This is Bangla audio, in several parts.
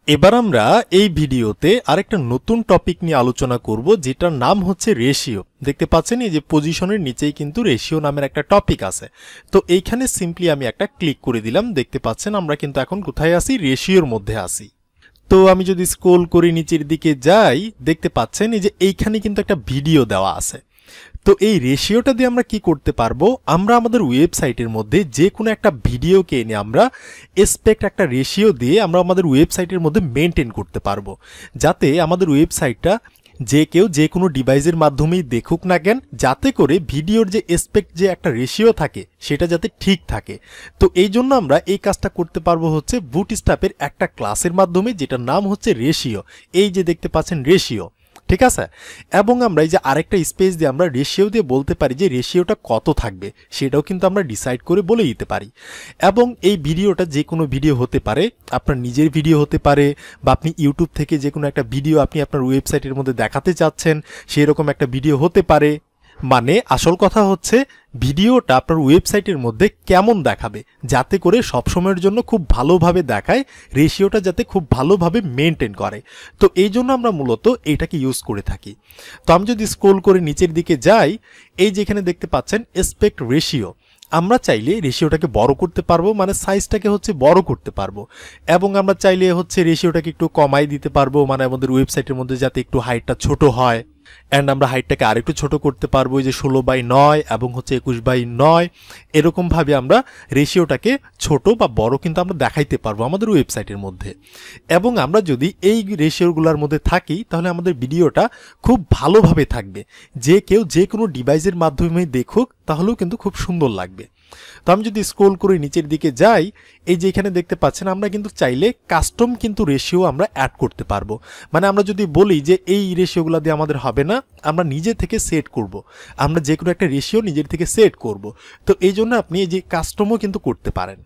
এবার আমরা এই ভিডিওতে আরেকটা নতুন টপিক নিয়ে আলোচনা করব, যেটার নাম হচ্ছে রেশিও। দেখতে পাচ্ছেন এই যে পজিশনের নিচেই কিন্তু রেশিও নামের একটা টপিক আছে। তো এইখানে সিম্পলি আমি একটা ক্লিক করে দিলাম। দেখতে পাচ্ছেন আমরা কিন্তু এখন কোথায় আছি, রেশিওর মধ্যে আছি। তো আমি যদি স্ক্রল করি নিচের দিকে যাই, দেখতে পাচ্ছেন এই যে এইখানে কিন্তু একটা ভিডিও দেওয়া আছে। তো এই রেশিওটা দিয়ে আমরা কি করতে পারবো, আমরা আমাদের ওয়েবসাইটের মধ্যে যে কোনো একটা ভিডিওকে এনে আমরা এসপেক্ট একটা রেশিও দিয়ে আমরা আমাদের ওয়েবসাইটের মধ্যে মেনটেন করতে পারবো, যাতে আমাদের ওয়েবসাইটটা যে কেউ যে কোনো ডিভাইসের মাধ্যমেই দেখুক না কেন, যাতে করে ভিডিওর যে এসপেক্ট যে একটা রেশিও থাকে সেটা যাতে ঠিক থাকে। তো এই জন্য আমরা এই কাজটা করতে পারবো হচ্ছে বুটস্ট্র্যাপের একটা ক্লাসের মাধ্যমে, যেটার নাম হচ্ছে রেশিও। এই যে দেখতে পাচ্ছেন রেশিও, ঠিক আছে। এবং আমরা এই যে আরেকটা স্পেস দিয়ে আমরা রেশিও দিয়ে বলতে পারি যে রেশিওটা কত থাকবে, সেটাও কিন্তু আমরা ডিসাইড করে বলে দিতে পারি। এবং এই ভিডিওটা যে কোনো ভিডিও হতে পারে, আপনার নিজের ভিডিও হতে পারে, বা আপনি ইউটিউব থেকে যে কোনো একটা ভিডিও আপনি আপনার ওয়েবসাইটের মধ্যে দেখাতে চাচ্ছেন, সেই রকম একটা ভিডিও হতে পারে। মানে আসল কথা হচ্ছে ভিডিওটা আপনার ওয়েবসাইটের মধ্যে কেমন দেখাবে, যাতে করে সবসময়ের জন্য খুব ভালোভাবে দেখায়, রেশিওটা যাতে খুব ভালোভাবে মেনটেন করে। তো এই জন্য আমরা মূলত এইটাকে ইউজ করে থাকি। তো আমি যদি স্ক্রল করে নিচের দিকে যাই, এই যেখানে দেখতে পাচ্ছেন এসপেক্ট রেশিও, আমরা চাইলে রেশিওটাকে বড় করতে পারবো, মানে সাইজটাকে হচ্ছে বড় করতে পারবো। এবং আমরা চাইলে হচ্ছে রেশিওটাকে একটু কমাই দিতে পারবো, মানে আমাদের ওয়েবসাইটের মধ্যে যাতে একটু হাইটটা ছোট হয়। অ্যান্ড আমরা হাইটটাকে আরেকটু ছোট করতে পারবো, যে 16:9 এবং হচ্ছে 21:9, এরকমভাবে আমরা রেশিওটাকে ছোট বা বড় কিন্তু আমরা দেখাইতে পারবো আমাদের ওয়েবসাইটের মধ্যে। এবং আমরা যদি এই রেশিওগুলোর মধ্যে থাকি, তাহলে আমাদের ভিডিওটা খুব ভালোভাবে থাকবে, যে কেউ যে কোনো ডিভাইসের মাধ্যমে দেখুক তাহলেও কিন্তু খুব সুন্দর লাগবে। তো আমি যদি স্ক্রল করে নিচের দিকে যাই, এই যে এখানে দেখতে পাচ্ছেন আমরা কিন্তু চাইলে কাস্টম কিন্তু রেশিও আমরা অ্যাড করতে পারবো। মানে আমরা যদি বলি যে এই রেশিওগুলো দিয়ে আমাদের হবে না, আমরা নিজে থেকে সেট করব, আমরা যে কোনো একটা রেশিও নিজের থেকে সেট করব। তো এই জন্য আপনি এই যে কাস্টমও কিন্তু করতে পারেন।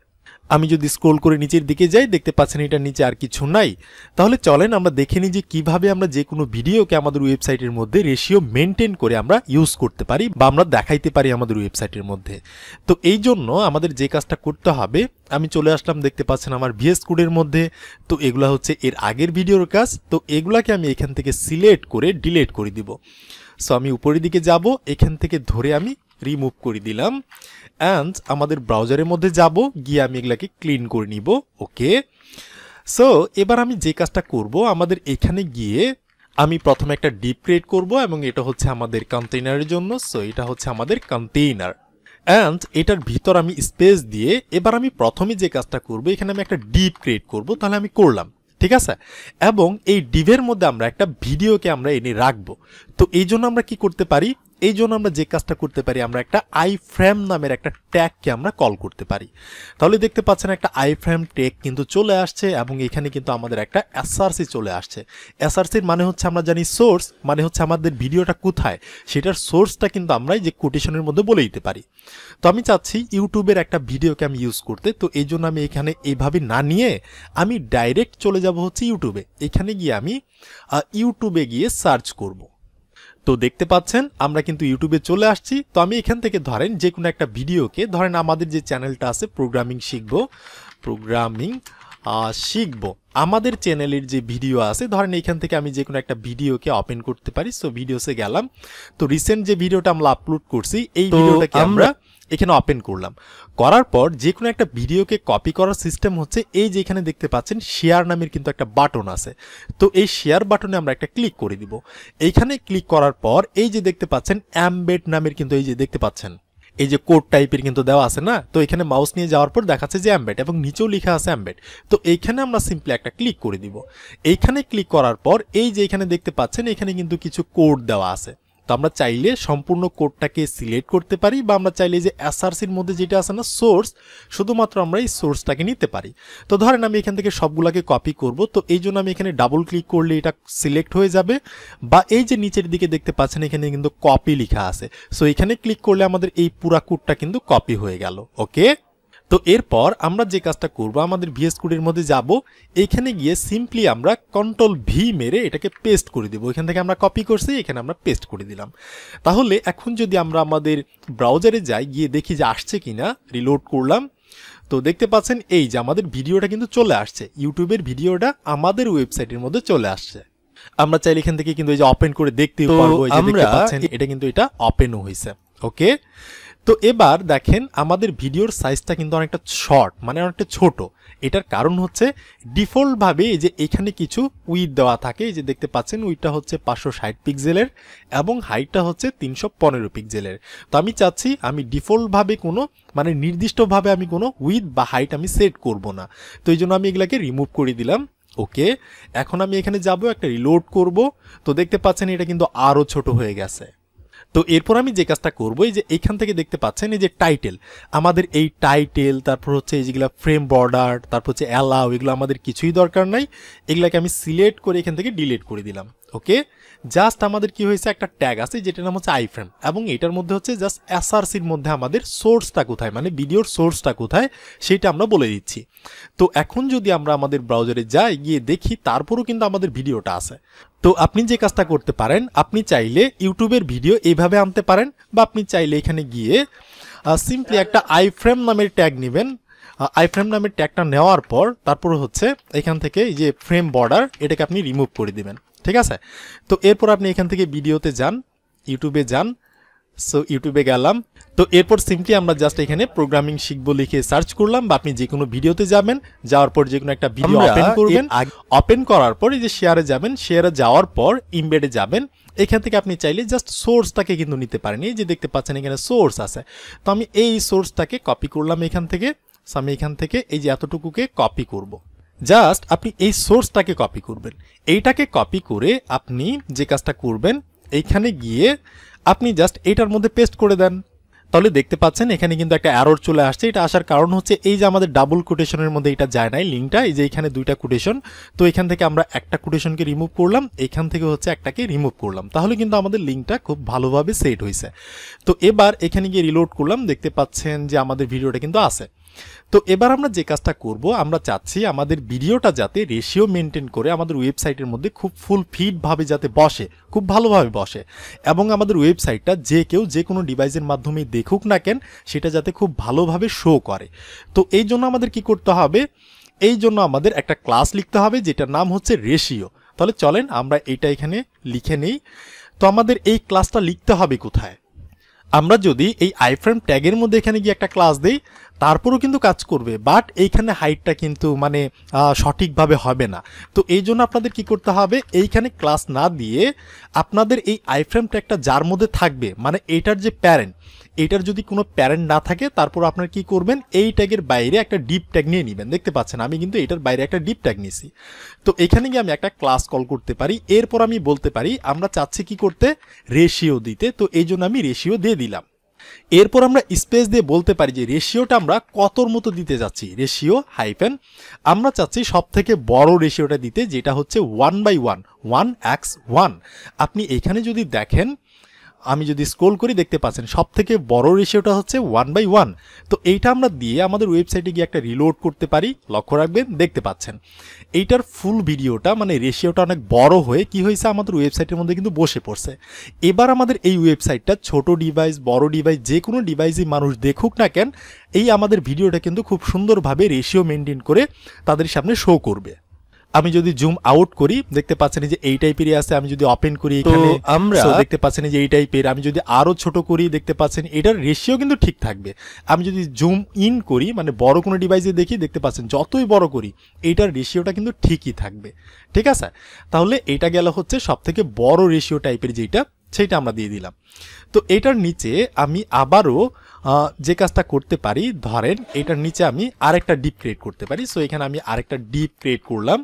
আমি যদি স্ক্রল করে নিচের দিকে যাই, দেখতে পাচ্ছেন এটার নিচে আর কিছু নাই। তাহলে চলেন আমরা দেখে নিই যে কিভাবে আমরা যে কোনো ভিডিওকে আমাদের ওয়েবসাইটের মধ্যে রেশিও মেনটেন করে আমরা ইউজ করতে পারি বা আমরা দেখাইতে পারি আমাদের ওয়েবসাইটের মধ্যে। তো এই জন্য আমাদের যে কাজটা করতে হবে, আমি চলে আসলাম, দেখতে পাচ্ছেন আমার ভিএস কোডের মধ্যে। তো এগুলা হচ্ছে এর আগের ভিডিওর কাজ। তো এগুলাকে আমি এখান থেকে সিলেক্ট করে ডিলিট করে দিব। সো আমি উপরের দিকে যাব, এখান থেকে ধরে আমি রিমুভ করে দিলাম। অ্যান্ড আমাদের ব্রাউজারের মধ্যে যাব, গিয়ে আমি এগুলাকে ক্লিন করে নিব। ওকে, সো এবার আমি যে কাজটা করব, আমাদের এখানে গিয়ে আমি প্রথমে একটা ডিপ ক্রিয়েট করব, এবং এটা হচ্ছে আমাদের কন্টেইনারের জন্য। সো এটা হচ্ছে আমাদের কন্টেইনার, অ্যান্ড এটার ভিতর আমি স্পেস দিয়ে এবার আমি প্রথমে যে কাজটা করব, এখানে আমি একটা ডিপ ক্রিয়েট করব। তাহলে আমি করলাম, ঠিক আছে। এবং এই ডিভের মধ্যে আমরা একটা ভিডিওকে আমরা এনে রাখবো। তো এই জন্য আমরা কি করতে পারি, এই জন্য আমরা যে কাজটা করতে পারি, আমরা একটা আই ফ্রেম নামের একটা ট্যাগকে আমরা কল করতে পারি। তাহলে দেখতে পাচ্ছেন একটা আই ফ্রেম ট্যাগ কিন্তু চলে আসছে, এবং এখানে কিন্তু আমাদের একটা এসআরসি চলে আসছে। এসআরসির মানে হচ্ছে আমরা জানি সোর্স, মানে হচ্ছে আমাদের ভিডিওটা কোথায় সেটার সোর্সটা কিন্তু আমরা এই যে কোটেশনের মধ্যে বলে দিতে পারি। তো আমি চাচ্ছি ইউটিউবের একটা ভিডিওকে আমি ইউজ করতে, তো এই জন্য আমি এখানে এইভাবে না নিয়ে আমি ডাইরেক্ট চলে যাব হচ্ছে ইউটিউবে। এখানে গিয়ে আমি ইউটিউবে গিয়ে সার্চ করব। তো দেখতে পাচ্ছেন আমরা কিন্তু ইউটিউবে চলে আসছি। তো আমি এখান থেকে ধরেন যে কোনো একটা ভিডিওকে, ধরেন আমাদের যে চ্যানেলটা আছে প্রোগ্রামিং শিখবো, আমাদের চ্যানেলের যে ভিডিও আছে, ধরেন এখান থেকে আমি যে কোনো একটা ভিডিওকে ওপেন করতে পারি। সো ভিডিওসে গেলাম, তো রিসেন্ট যে ভিডিওটা আমরা আপলোড করছি এই ভিডিওটাকে আমরা এখানে ওপেন করলাম। করার পর যে কোনো একটা ভিডিওকে কপি করার সিস্টেম হচ্ছে এই যে এখানে দেখতে পাচ্ছেন শেয়ার নামের কিন্তু একটা বাটন আছে। তো এই শেয়ার বাটনে আমরা একটা ক্লিক করে দিব। এইখানে ক্লিক করার পর এই যে দেখতে পাচ্ছেন এমবেড নামের কিন্তু এই যে দেখতে পাচ্ছেন এই যে কোড টাইপের কিন্তু দেওয়া আছে না। তো এখানে মাউস নিয়ে যাওয়ার পর দেখাচ্ছে যে এমবেড, এবং নিচেও লেখা আছে এমবেড। তো এইখানে আমরা সিম্পলি একটা ক্লিক করে দিব। এইখানে ক্লিক করার পর এই যে এখানে দেখতে পাচ্ছেন এখানে কিন্তু কিছু কোড দেওয়া আছে। তো আমরা চাইলে সম্পূর্ণ কোডটাকে সিলেক্ট করতে পারি, বা আমরা চাইলে যে এসআরসির মধ্যে যেটা আছে না সোর্স, শুধুমাত্র আমরা এই সোর্সটাকে নিতে পারি। তো ধরেন আমি এখান থেকে সবগুলাকে কপি করব। তো এই জন্য আমি এখানে ডাবল ক্লিক করলে এটা সিলেক্ট হয়ে যাবে, বা এই যে নিচের দিকে দেখতে পাচ্ছেন এখানে কিন্তু কপি লেখা আছে। সো এখানে ক্লিক করলে আমাদের এই পুরা কোডটা কিন্তু কপি হয়ে গেল। ওকে, তো এরপর আমরা যে কাজটা করব, আমাদের ভিএস কোডের মধ্যে যাব, এইখানে গিয়ে সিম্পলি আমরা কন্ট্রোল ভি মেরে এটাকে পেস্ট করে দেব। এখান থেকে আমরা কপি করছি, এখানে আমরা পেস্ট করে দিলাম। তাহলে এখন যদি আমরা আমাদের ব্রাউজারে যাই, গিয়ে দেখি যে আসছে কিনা, রিলোড করলাম। তো দেখতে পাচ্ছেন এই যে আমাদের ভিডিওটা কিন্তু চলে আসছে, ইউটিউবের ভিডিওটা আমাদের ওয়েবসাইটের মধ্যে চলে আসছে। আমরা চাইলে এখান থেকে কিন্তু এই যে ওপেন করে দেখতেও পারবো, এই যে দেখতে পাচ্ছেন এটা কিন্তু এটা ওপেনও হয়েছে। ওকে, তো এবার দেখেন আমাদের ভিডিওর সাইজটা কিন্তু অনেকটা শর্ট, মানে অনেকটা ছোট। এটার কারণ হচ্ছে ডিফল্টভাবে এই যে এখানে কিছু উইথ দেওয়া থাকে, এই যে দেখতে পাচ্ছেন উইথটা হচ্ছে 560 পিক্সেলের এবং হাইটটা হচ্ছে 315 পিক্সেলের। তো আমি চাচ্ছি আমি ডিফল্টভাবে কোনো মানে নির্দিষ্টভাবে আমি কোনো উইথ বা হাইট আমি সেট করব না, তো এই জন্য আমি এগুলাকে রিমুভ করে দিলাম। ওকে, এখন আমি এখানে যাব, একটা রিলোড করব। তো দেখতে পাচ্ছেন এটা কিন্তু আরও ছোট হয়ে গেছে। তো এরপর আমি যে কাজটা করবো, এই যে এইখান থেকে দেখতে পাচ্ছেন এই যে টাইটেল, আমাদের এই টাইটেল, তারপর হচ্ছে এই যেগুলো ফ্রেম বর্ডার, তারপর হচ্ছে অ্যালাউ, এগুলো আমাদের কিছুই দরকার নাই। এগুলাকে আমি সিলেক্ট করে এখান থেকে ডিলিট করে দিলাম। ওকে, জাস্ট আমাদের কি হয়েছে, একটা ট্যাগ আছে যেটার নাম হচ্ছে আইফ্রেম, এবং এটার মধ্যে হচ্ছে জাস্ট এসআরসির মধ্যে আমাদের সোর্সটা কোথায়, মানে ভিডিওর সোর্সটা কোথায় সেটা আমরা বলে দিচ্ছি। তো এখন যদি আমরা আমাদের ব্রাউজারে যাই, গিয়ে দেখি, তারপরও কিন্তু আমাদের ভিডিওটা আছে। তো আপনি যে কাজটা করতে পারেন, আপনি চাইলে ইউটিউবের ভিডিও এইভাবে আনতে পারেন, বা আপনি চাইলে এখানে গিয়ে সিম্পলি একটা আইফ্রেম নামের ট্যাগ নেবেন। আইফ্রেম নামের ট্যাগটা নেওয়ার পর তারপর হচ্ছে এখান থেকে এই যে ফ্রেম বর্ডার, এটাকে আপনি রিমুভ করে দিবেন। ঠিক আছে, তো এরপর আপনি এখান থেকে ভিডিওতে যান, ইউটিউবে যান। সো ইউটিউবে গেলাম, তো এরপর সিম্পলি আমরা জাস্ট এখানে প্রোগ্রামিং শিখবো লিখে সার্চ করলাম, বা আপনি যে কোনো ভিডিওতে যাবেন, যাওয়ার পর যে কোনো একটা ভিডিও ওপেন করবেন। ওপেন করার পর এই যে শেয়ারে যাবেন, শেয়ারে যাওয়ার পর ইমবেডে যাবেন। এখান থেকে আপনি চাইলে জাস্ট সোর্সটাকে কিন্তু নিতে পারেন, এই যে দেখতে পাচ্ছেন এখানে সোর্স আছে। তো আমি এই সোর্সটাকে কপি করলাম এখান থেকে। আমি এখান থেকে এই যে এতটুকুকে কপি করব। জাস্ট আপনি এই সোর্সটাকে কপি করবেন। এইটাকে কপি করে আপনি যে কাজটা করবেন, এইখানে গিয়ে আপনি জাস্ট এটার মধ্যে পেস্ট করে দেন। তাহলে দেখতে পাচ্ছেন এখানে কিন্তু একটা এরর চলে আসছে। এটা আসার কারণ হচ্ছে এই যে আমাদের ডাবল কোটেশনের মধ্যে এটা যায় নাই লিঙ্কটা, এই যে এখানে দুইটা কোটেশন। তো এখান থেকে আমরা একটা কোটেশনকে রিমুভ করলাম, এখান থেকে হচ্ছে একটাকে রিমুভ করলাম, তাহলে কিন্তু আমাদের লিঙ্কটা খুব ভালোভাবে সেট হয়েছে। তো এবার এখানে গিয়ে রিলোড করলাম, দেখতে পাচ্ছেন যে আমাদের ভিডিওটা কিন্তু আছে। তো এবার আমরা যে কাজটা করব, আমরা চাচ্ছি আমাদের ভিডিওটা যাতে রেশিও মেনটেন করে আমাদের ওয়েবসাইটের মধ্যে খুব ফুল ফিডভাবে যাতে বসে, খুব ভালোভাবে বসে, এবং আমাদের ওয়েবসাইটটা যে কেউ যে কোনো ডিভাইসের মাধ্যমে দেখুক না কেন সেটা যাতে খুব ভালোভাবে শো করে। তো এই জন্য আমাদের কি করতে হবে, এই জন্য আমাদের একটা ক্লাস লিখতে হবে যেটার নাম হচ্ছে রেশিও। তাহলে চলেন আমরা এটা এখানে লিখে নেই। তো আমাদের এই ক্লাসটা লিখতে হবে কোথায়, আমরা যদি এই আইফ্রেম ট্যাগের মধ্যে এখানে গিয়ে একটা ক্লাস দেই তারপরও কিন্তু কাজ করবে, বাট এইখানে হাইটটা কিন্তু মানে সঠিকভাবে হবে না। তো এই জন্য আপনাদের কি করতে হবে, এইখানে ক্লাস না দিয়ে আপনাদের এই আইফ্রেম ট্যাগটা যার মধ্যে থাকবে, মানে এইটার যে প্যারেন্ট, এইটার যদি কোনো প্যারেন্ট না থাকে তারপর আপনারা কি করবেন, এই ট্যাগের বাইরে একটা ডিপ ট্যাগ নিয়ে নেবেন। দেখতে পাচ্ছেন আমি কিন্তু এটার বাইরে একটা ডিপ ট্যাগ নিয়েছি। তো এখানে গিয়ে আমি একটা ক্লাস কল করতে পারি। এরপর আমি বলতে পারি আমরা চাচ্ছি কি করতে, রেশিও দিতে। তো এই জন্য আমি রেশিও দিয়ে দিলাম। এরপর আমরা স্পেস দিয়ে বলতে পারি যে রেশিওটা আমরা কতর মতো দিতে যাচ্ছি, রেশিও হাইফেন আমরা চাচ্ছি সব থেকে বড় রেশিওটা দিতে, যেটা হচ্ছে 1/1, 1:1। আপনি এখানে যদি দেখেন, আমি যদি স্ক্রল করি দেখতে পাচ্ছেন সব থেকে বড় রেশিওটা হচ্ছে 1/1। তো এইটা আমরা দিয়ে আমাদের ওয়েবসাইটে গিয়ে একটা রিলোড করতে পারি। লক্ষ্য রাখবেন, দেখতে পাচ্ছেন এইটার ফুল ভিডিওটা মানে রেশিওটা অনেক বড় হয়ে কি হয়েছে, আমাদের ওয়েবসাইটের মধ্যে কিন্তু বসে পড়ছে। এবার আমাদের এই ওয়েবসাইটটা ছোট ডিভাইস বড় ডিভাইস যে কোনো ডিভাইসই মানুষ দেখুক না কেন, এই আমাদের ভিডিওটা কিন্তু খুব সুন্দরভাবে রেশিও মেনটেন করে তাদের সামনে শো করবে। আমি যদি জুম আউট করি দেখতে পাচ্ছেন যে এই টাইপেরই আছে। আমি যদি ওপেন করি এখানে আমরা দেখতে পাচ্ছেন যে এই টাইপের। আমি যদি আরো ছোট করি দেখতে পাচ্ছেন এটার রেশিও কিন্তু ঠিক থাকবে। আমি যদি জুম ইন করি মানে বড় কোনো ডিভাইসে দেখি দেখতে পাচ্ছেন যতই বড় করি এইটার রেশিওটা কিন্তু ঠিকই থাকবে। ঠিক আছে, তাহলে এটা গেল হচ্ছে সব থেকে বড় রেশিও টাইপের যেটা, সেইটা আমরা দিয়ে দিলাম। তো এটার নিচে আমি আবারও যে কাজটা করতে পারি, ধরেন এটার নিচে আমি আরেকটা ডিপ ক্রিয়েট করতে পারি। সো এখানে আমি আরেকটা ডিপ ক্রিয়েট করলাম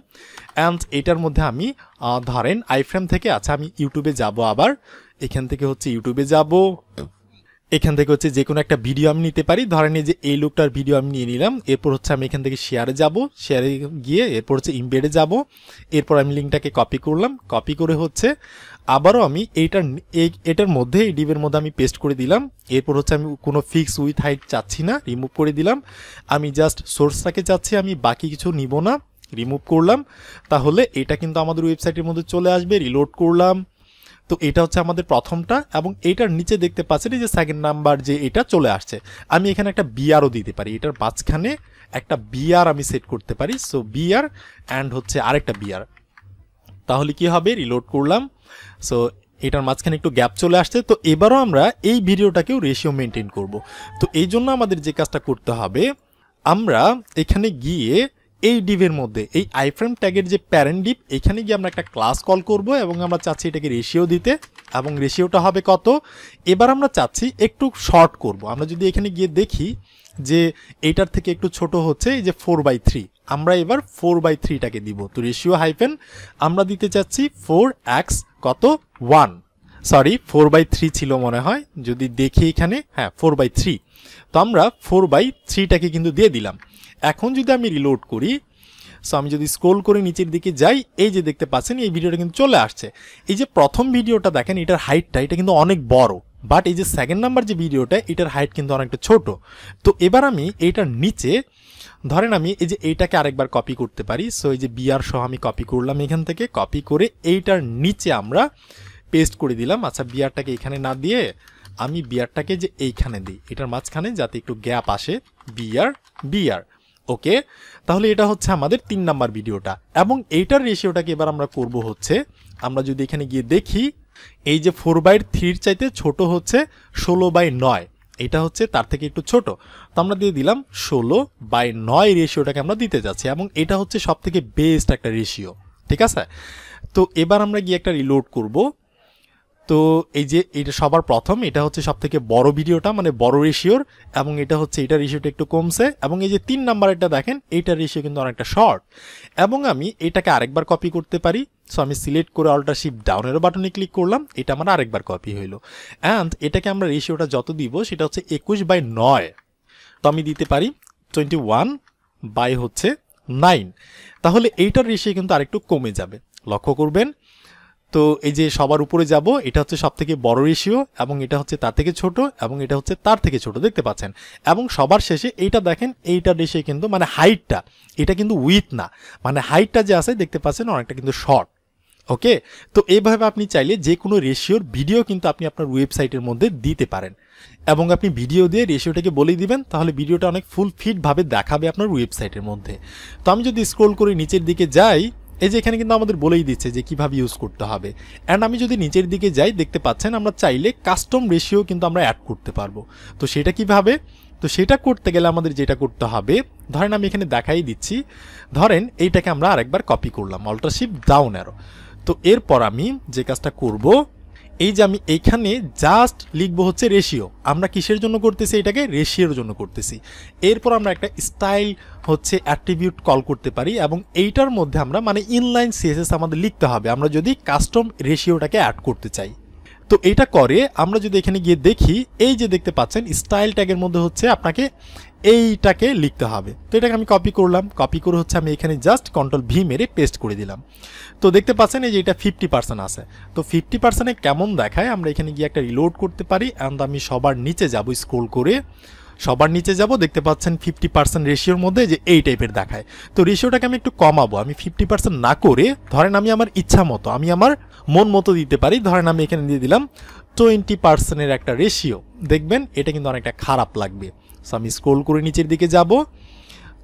অ্যান্ড এটার মধ্যে আমি ধরেন আইফ্রেম থেকে, আচ্ছা আমি ইউটিউবে যাব, আবার এখান থেকে হচ্ছে ইউটিউবে যাব, এখান থেকে হচ্ছে যে কোনো একটা ভিডিও আমি নিতে পারি। ধরেন এই যে এই লোকটার ভিডিও আমি নিয়ে নিলাম। এরপর হচ্ছে আমি এখান থেকে শেয়ারে যাব, শেয়ারে গিয়ে এরপর হচ্ছে ইমবেডে যাব। এরপর আমি লিঙ্কটাকে কপি করলাম, কপি করে হচ্ছে আবারও আমি এটার মধ্যে এই ডিপের মধ্যে আমি পেস্ট করে দিলাম। এরপর হচ্ছে আমি কোনো ফিক্স উইথ হাইট চাচ্ছি না, রিমুভ করে দিলাম। আমি জাস্ট সোর্সটাকে চাচ্ছি, আমি বাকি কিছু নিব না, রিমুভ করলাম। তাহলে এটা কিন্তু আমাদের ওয়েবসাইটের মধ্যে চলে আসবে। রিলোড করলাম, তো এটা হচ্ছে আমাদের প্রথমটা, এবং এটার নিচে দেখতে পাচ্ছেন এই যে সেকেন্ড নাম্বার যে এটা চলে আসছে। আমি এখানে একটা বিআরও দিতে পারি, এটার মাঝখানে একটা বিআর আমি সেট করতে পারি। সো বিআর অ্যান্ড হচ্ছে আরেকটা বিআর, তাহলে কি হবে, রিলোড করলাম। সো এটার মাঝখানে একটু গ্যাপ চলে আসছে। তো এবারও আমরা এই ভিডিওটাকেও রেশিও মেনটেন করব। তো এই জন্য আমাদের যে কাজটা করতে হবে, আমরা এখানে গিয়ে এই ডিভের মধ্যে এই আইফ্রেম ট্যাগের যে প্যারেন্ট ডিভ, এখানে গিয়ে আমরা একটা ক্লাস কল করব এবং আমরা চাচ্ছি এটাকে রেশিও দিতে, এবং রেশিওটা হবে কত, এবার আমরা চাচ্ছি একটু শর্ট করব। আমরা যদি এখানে গিয়ে দেখি যে এইটার থেকে একটু ছোট হচ্ছে এই যে 4/3, আমরা এবার 4/3টাকে দিব। তো রেশিও হাইফেন আমরা দিতে চাচ্ছি 4x কত 1, সরি 4/3 ছিল মনে হয়, যদি দেখি এখানে, হ্যাঁ 4/3। তো আমরা 4/3টাকে কিন্তু দিয়ে দিলাম। এখন যদি আমি রিলোড করি, সো আমি যদি স্ক্রল করে নিচের দিকে যাই, এই যে দেখতে পাচ্ছেন এই ভিডিওটা কিন্তু চলে আসছে। এই যে প্রথম ভিডিওটা দেখেন, এটার হাইটটা এটা কিন্তু অনেক বড়, বাট এই যে সেকেন্ড নাম্বার যে ভিডিওটা এটার হাইট কিন্তু অনেকটা ছোট। তো এবার আমি এইটার নিচে ধরেন আমি এই যে এইটাকে আরেকবার কপি করতে পারি। সো এই যে বিআর সহ আমি কপি করলাম, এখান থেকে কপি করে এইটার নিচে আমরা পেস্ট করে দিলাম। আচ্ছা বিআরটাকে এখানে না দিয়ে আমি বিআরটাকে যে এইখানে দিই, এটার মাঝখানে যাতে একটু গ্যাপ আসে, বিআর বিআর, ওকে। তাহলে এটা হচ্ছে আমাদের 3 নাম্বার ভিডিওটা, এবং এইটার রেশিওটাকে এবার আমরা করব হচ্ছে, আমরা যদি এখানে গিয়ে দেখি এই যে 4/3 চাইতে ছোট হচ্ছে 16/9, এটা হচ্ছে তার থেকে একটু ছোট। তো আমরা দিয়ে দিলাম 16/9 রেশিওটাকে আমরা দিতে যাচ্ছি, এবং এটা হচ্ছে সব থেকে বেস্ট একটা রেশিও, ঠিক আছে। তো এবার আমরা গিয়ে একটা রিলোড করব। তো এই যে এটা সবার প্রথম, এটা হচ্ছে সব থেকে বড় ভিডিওটা, মানে বড় রেশিওর, এবং এটা হচ্ছে এটা রেশিওটা একটু কমছে, এবং এই যে 3 নাম্বারটা দেখেন এইটার রেশিও কিন্তু অনেকটা শর্ট, এবং আমি এটাকে আরেকবার কপি করতে পারি। সো আমি সিলেক্ট করে অল্টার শিফট ডাউনের বাটনে ক্লিক করলাম, এটা আমার আরেকবার কপি হইলো, অ্যান্ড এটাকে আমরা রেশিওটা যত দিব সেটা হচ্ছে 21/9। তো আমি দিতে পারি 21/9, তাহলে এইটার রেশিও কিন্তু আরেকটু কমে যাবে, লক্ষ্য করবেন। তো এই যে সবার উপরে যাব, এটা হচ্ছে সব থেকে বড় রেশিও, এবং এটা হচ্ছে তার থেকে ছোট, এবং এটা হচ্ছে তার থেকে ছোট, দেখতে পাচ্ছেন। এবং সবার শেষে এইটা দেখেন, এইটার রেশিও কিন্তু মানে হাইটটা, এটা কিন্তু উইথ না, মানে হাইটটা যে আছে দেখতে পাচ্ছেন অনেকটা কিন্তু শর্ট, ওকে। তো এইভাবে আপনি চাইলে যে কোনো রেশিওর ভিডিও কিন্তু আপনি আপনার ওয়েবসাইটের মধ্যে দিতে পারেন, এবং আপনি ভিডিও দিয়ে রেশিওটাকে বলে দিবেন, তাহলে ভিডিওটা অনেক ফুল ফিটভাবে দেখাবে আপনার ওয়েবসাইটের মধ্যে। তো আমি যদি স্ক্রল করে নিচের দিকে যাই, এই যে এখানে কিন্তু আমাদের বলেই দিচ্ছে যে কিভাবে ইউজ করতে হবে। অ্যান্ড আমি যদি নিচের দিকে যাই, দেখতে পাচ্ছেন আমরা চাইলে কাস্টম রেশিও কিন্তু আমরা অ্যাড করতে পারবো। তো সেটা কিভাবে, তো সেটা করতে গেলে আমাদের যেটা করতে হবে, ধরেন আমি এখানে দেখাই দিচ্ছি, ধরেন এইটাকে আমরা আরেকবার কপি করলাম, অল্টার শিফট ডাউন অ্যারো। তো এরপর আমি যে কাজটা করব, এই যে আমি এইখানে জাস্ট লিখবো হচ্ছে রেশিও, আমরা কিসের জন্য করতেছি, এটাকে রেশিওর জন্য করতেছি। এরপর আমরা একটা স্টাইল হচ্ছে অ্যাট্রিবিউট কল করতে পারি, এবং এইটার মধ্যে আমরা মানে ইনলাইন সিএসএস আমাদের লিখতে হবে আমরা যদি কাস্টম রেশিওটাকে অ্যাড করতে চাই। তো এটা করে আমরা যদি এখানে গিয়ে দেখি, এই যে দেখতে পাচ্ছেন স্টাইল ট্যাগের মধ্যে হচ্ছে আপনাকে এইটাকে লিখতে হবে। তো এটাকে আমি কপি করলাম, কপি করে হচ্ছে আমি এখানে জাস্ট Ctrl+V মেরে পেস্ট করে দিলাম। তো দেখতে পাচ্ছেন এই যে এটা 50% আছে। তো 50%-এ কেমন দেখায়, আমরা এখানে গিয়ে একটা রিলোড করতে পারি, অ্যান্ড আমি সবার নিচে যাব, স্ক্রোল করে সবার নিচে যাব, দেখতে পাচ্ছেন 50% রেশিওর মধ্যে যে এই টাইপের দেখায়। তো রেশিওটাকে আমি একটু কমাবো, আমি 50% না করে ধরেন আমি আমার ইচ্ছা মতো, আমি আমার মন মতো দিতে পারি। ধরেন আমি এখানে দিয়ে দিলাম 20%-এর একটা রেশিও, দেখবেন এটা কিন্তু অনেকটা খারাপ লাগবে। সো আমি স্ক্রোল করে নিচের দিকে যাব,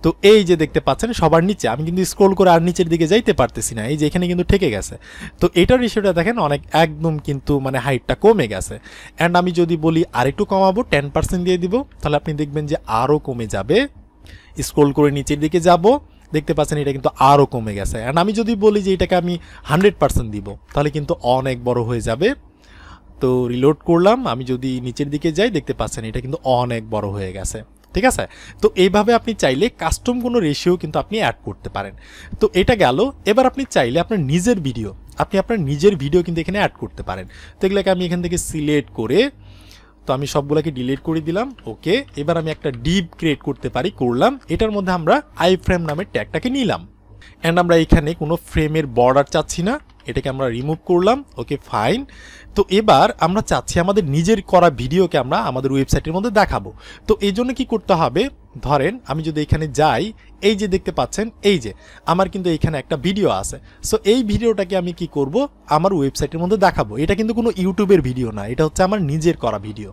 তো এই যে দেখতে পাচ্ছেন সবার নিচে, আমি কিন্তু স্ক্রোল করে আর নিচের দিকে যাইতে পারতেছি না, এই যে এখানে কিন্তু ঠেকে গেছে। তো এটার রেশিওটা দেখেন অনেক একদম কিন্তু মানে হাইটটা কমে গেছে। অ্যান্ড আমি যদি বলি আরেকটু কমাবো, 10% দিয়ে দিব, তাহলে আপনি দেখবেন যে আরও কমে যাবে। স্ক্রোল করে নিচের দিকে যাব, দেখতে পাচ্ছেন এটা কিন্তু আরও কমে গেছে। অ্যান্ড আমি যদি বলি যে এটাকে আমি 100% দিব, তাহলে কিন্তু অনেক বড় হয়ে যাবে। তো রিলোড করলাম, আমি যদি নিচের দিকে যাই, দেখতে পাচ্ছেন এটা কিন্তু অনেক বড় হয়ে গেছে, ঠিক আছে। তো এইভাবে আপনি চাইলে কাস্টম কোনো রেশিও কিন্তু আপনি অ্যাড করতে পারেন। তো এটা গেল। এবার আপনি চাইলে আপনার নিজের ভিডিও কিন্তু এখানে অ্যাড করতে পারেন। তো এগুলোকে আমি এখান থেকে সিলেক্ট করে, তো আমি সবগুলোকে ডিলিট করে দিলাম, ওকে। এবার আমি একটা ডিভ ক্রিয়েট করতে পারি, করলাম। এটার মধ্যে আমরা আইফ্রেম নামের ট্যাগটাকে নিলাম, অ্যান্ড আমরা এখানে কোনো ফ্রেমের বর্ডার চাচ্ছি না, এটাকে আমরা রিমুভ করলাম, ওকে ফাইন। তো এবার আমরা চাচ্ছি আমাদের নিজের করা ভিডিওকে আমরা আমাদের ওয়েবসাইটের মধ্যে দেখাবো। তো এই জন্য কি করতে হবে, ধরেন আমি যদি এখানে যাই, এই যে দেখতে পাচ্ছেন, এই যে আমার কিন্তু এখানে একটা ভিডিও আছে। সো এই ভিডিওটাকে আমি কি করব, আমার ওয়েবসাইটের মধ্যে দেখাবো। এটা কিন্তু কোনো ইউটিউবের ভিডিও না, এটা হচ্ছে আমার নিজের করা ভিডিও।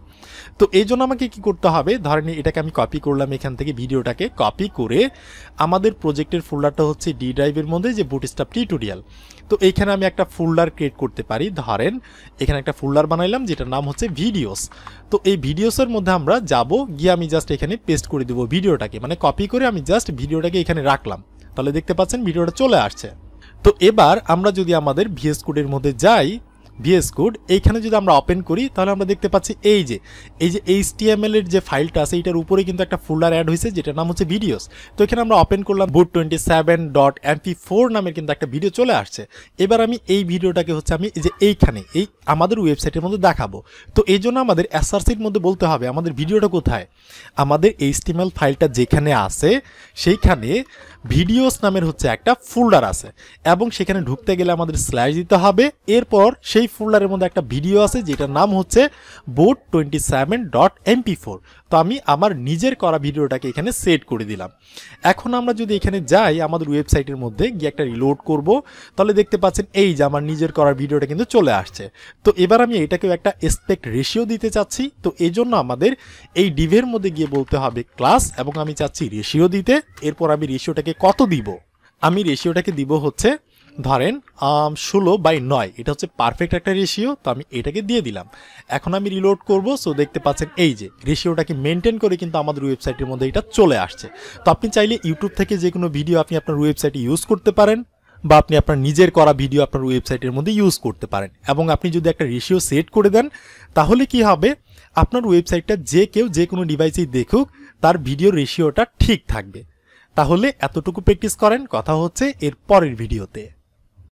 তো এই জন্য আমাকে কি করতে হবে, ধরেন এটাকে আমি কপি করলাম, এখান থেকে ভিডিওটাকে কপি করে আমাদের প্রজেক্টের ফোল্ডারটা হচ্ছে ডি ড্রাইভের মধ্যে যে বুটস্ট্র্যাপ টিউটোরিয়াল। তো এইখানে আমি একটা ফোল্ডার ক্রিয়েট করতে পারি। ধরেন এখানে একটা ফোল্ডার বানাইলাম যেটার নাম হচ্ছে ভিডিওস। তো এই ভিডিওসের মধ্যে আমরা যাব, গিয়ে আমি জাস্ট এখানে পেস্ট করে দেবো ভিডিওটাকে, মানে কপি করে আমি জাস্ট ভিডিওটাকে এখানে রাখলাম। তাহলে দেখতে পাচ্ছেন ভিডিওটা চলে আসছে। তো এবার আমরা যদি আমাদের ভিএস কোডের মধ্যে যাই, ভিএস কোড এইখানে যদি আমরা ওপেন করি, তাহলে আমরা দেখতে পাচ্ছি এই যে HTML এর যে ফাইলটা আছে এটার উপরে কিন্তু একটা ফোল্ডার অ্যাড হয়েছে যেটার নাম হচ্ছে ভিডিওস। তো এখানে আমরা ওপেন করলাম, boot27.mp4 নামের কিন্তু একটা ভিডিও চলে আসছে। এবার আমি এই ভিডিওটাকে হচ্ছে আমি এই যে এইখানে এই আমাদের ওয়েবসাইটের মধ্যে দেখাবো। তো এই জন্য আমাদের এসআরসির মধ্যে বলতে হবে আমাদের ভিডিওটা কোথায়। আমাদের HTML ফাইলটা যেখানে আছে সেইখানে ভিডিওস নামের হচ্ছে একটা ফোল্ডার আছে, এবং সেখানে ঢুকতে গেলে আমাদের স্ল্যাশ দিতে হবে। এরপর সেই ফোল্ডারের মধ্যে একটা ভিডিও আছে যেটার নাম হচ্ছে boot27.mp4। তো আমি আমার নিজের করা ভিডিওটাকে এখানে সেট করে দিলাম। এখন আমরা যদি এখানে যাই আমাদের ওয়েবসাইটের মধ্যে গিয়ে একটা রিলোড করব, তাহলে দেখতে পাচ্ছেন এই যে আমার নিজের করা ভিডিওটা কিন্তু চলে আসছে। তো এবার আমি এটাকেও একটা এসপেক্ট রেশিও দিতে চাচ্ছি। তো এই জন্য আমাদের এই ডিভের মধ্যে গিয়ে বলতে হবে ক্লাস, এবং আমি চাচ্ছি রেশিও দিতে। এরপর আমি রেশিওটাকে কত দিব, আমি রেশিওটাকে দিব হচ্ছে ধরেন 16/9। এটা হচ্ছে পারফেক্ট একটা রেশিও। তো আমি এটাকে দিয়ে দিলাম। এখন আমি রিলোড করব। সো দেখতে পাচ্ছেন এই যে রেশিওটাকে মেনটেন করে কিন্তু আমাদের ওয়েবসাইটের মধ্যে এটা চলে আসছে। তো আপনি চাইলে ইউটিউব থেকে যে কোনো ভিডিও আপনি আপনার ওয়েবসাইটে ইউজ করতে পারেন, বা আপনি আপনার নিজের করা ভিডিও আপনার ওয়েবসাইটের মধ্যে ইউজ করতে পারেন। এবং আপনি যদি একটা রেশিও সেট করে দেন, তাহলে কি হবে, আপনার ওয়েবসাইটটা যে কেউ যে কোনো ডিভাইসেই দেখুক তার ভিডিও রেশিওটা ঠিক থাকবে। তাহলে এতটুকু প্র্যাকটিস করেন, কথা হচ্ছে এর পরের ভিডিওতে।